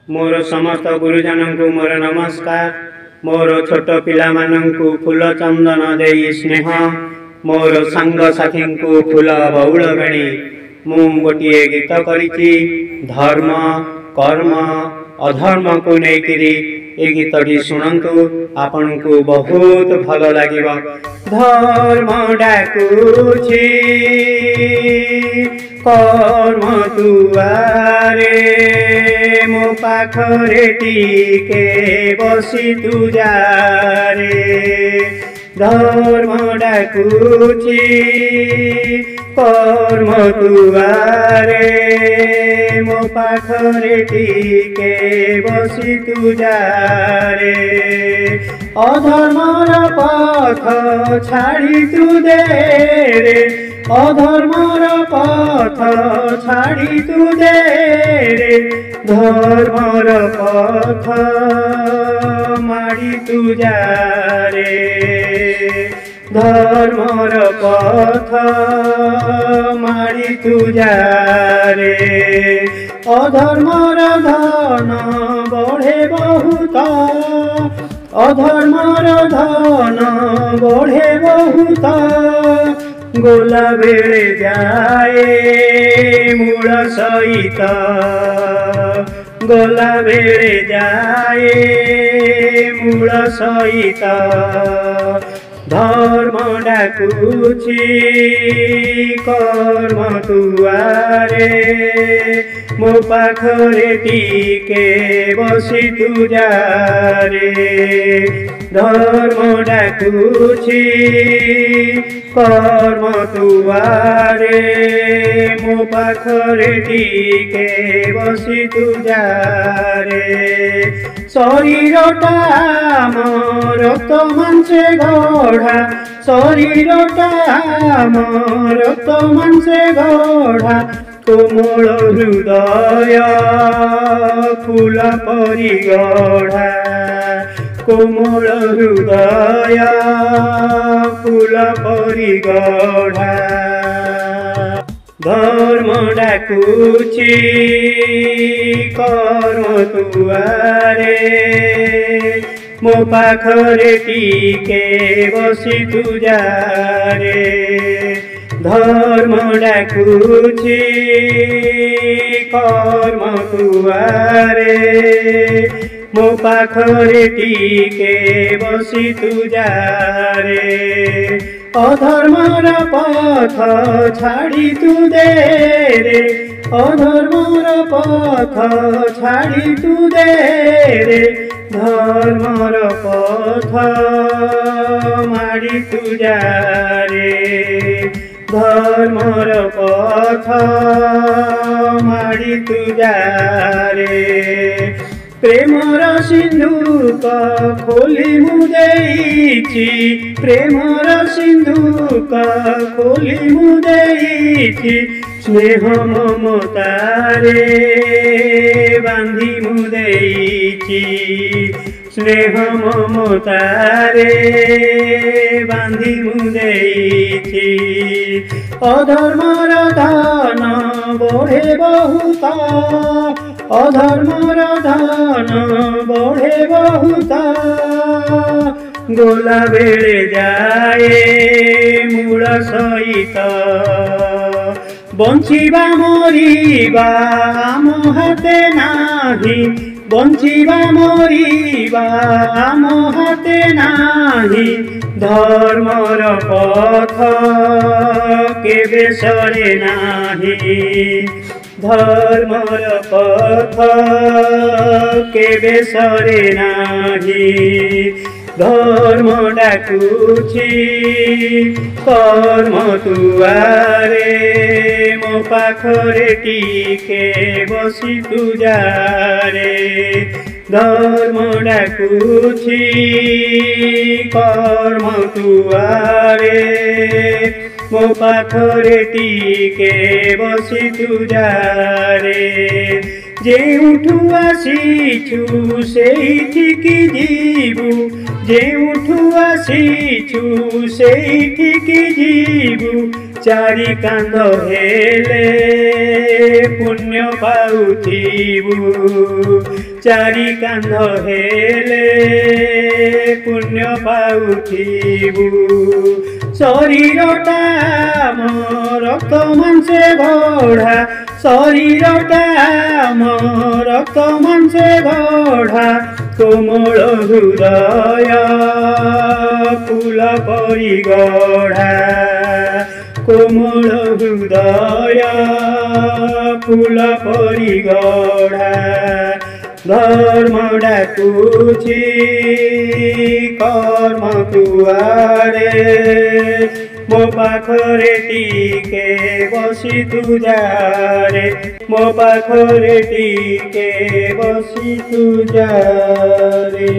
मोर समस्त गुरुजन को मोर नमस्कार। मोर छोट पिला मानंकु फूल चंदन देई स्नेह, मोर सांग साथी को फूल बउल बेणी मु गोटे गीत करिछि धर्म कर्म अधर्म को लेकिरी ए गीतटी शुणु आपण को बहुत भल लगे। धर्म डाकुछि कर्म दुआरे मो पाखरे टीके बसी तू जा रे। धर्म डाकुछि कर्म दुआरे मो पाखरे टीके बसी तू जा रे। अधर्मर पथ छाड़ी तू दे रे, अधर्मर पथ छाड़ी तू दे रे। धर्मर पथ माड़ी तू जा रे, धर्मर पथ माड़ी तू जा रे। अधर्मर धन बढ़े बहुत, अधर्मर धन बढ़े बहुत। गोला बेले जाए मूल सहित, गोला बेले जाए मूल सहित। धर्म डाकुछि कर्म दुआरे मो पाखरे टीके बसी तू जा रे। धर्म डाकुछि कर्म दुआरे मो पाखरे टीके बसी तू जा रे। शरीरटा मोर रक्त मांसे गढ़ा, शरीरटा मोर रक्त मांसे गढ़ा। कोमल हृदय फूल परि गढ़ा, कोमल हृदय फूल परि गढ़ा। धर्म डाकुछि कर्म दुआरे मो पाखरे टीके बसी तू जा रे। धर्म डाकुछि कर्म दुआरे मो पाखरे टीके बसी तू जा रे। अधर्मर पथ छाड़ी तू दे रे, अधर्मर पथ छाड़ी तू दे रे। धर्मर पथ माड़ी तू जा रे, धर्मर पथ माड़ी तू जा रे। प्रेमर सिंधुक खोली मु देइछि, प्रेमर सिंधुक खोली मु देइछि। स्नेह ममतारे बांधी मु देइछि, स्नेह ममतारे बांधी मु देइछि। अधर्मर धन बढ़े बहुत, अधर्मर धन बढ़े बहुत। गोला बेले जाए मूल सहित। बंचिबा मरिबा आम हाते नाही, बंचिबा मरिबा आम हाते नाही। धर्मर पथ केबे सरे नाही, धर्मर पथ केबे सरे नाही। धर्म डाकुछि कर्म दुआरे मो पाखरे टीके बसी तू जा रे। धर्म डाकुछि कर्म दुआरे मो पाखरे टीके बसी तू जा रे। जेउठु आसीछु सेइठिकी जीवु, जेउठु आसीछु सेइठिकी जीवु। चारि कांध हेले पुण्य पाउथिबु चारि कांध हेले पुण्य पाउथिबु शरीरटा रक्त मांसे गढ़ा शरीरटा रक्त मांसे गढ़ा कोमल हृदय फूल परि गढ़ा कोमल हृदय फूल परि गढ़ा धर्म डाकुछि कर्म कुआरे मो पाखरे टीके बसी तू जा रे मो पाखरे टीके बसी तू जा रे।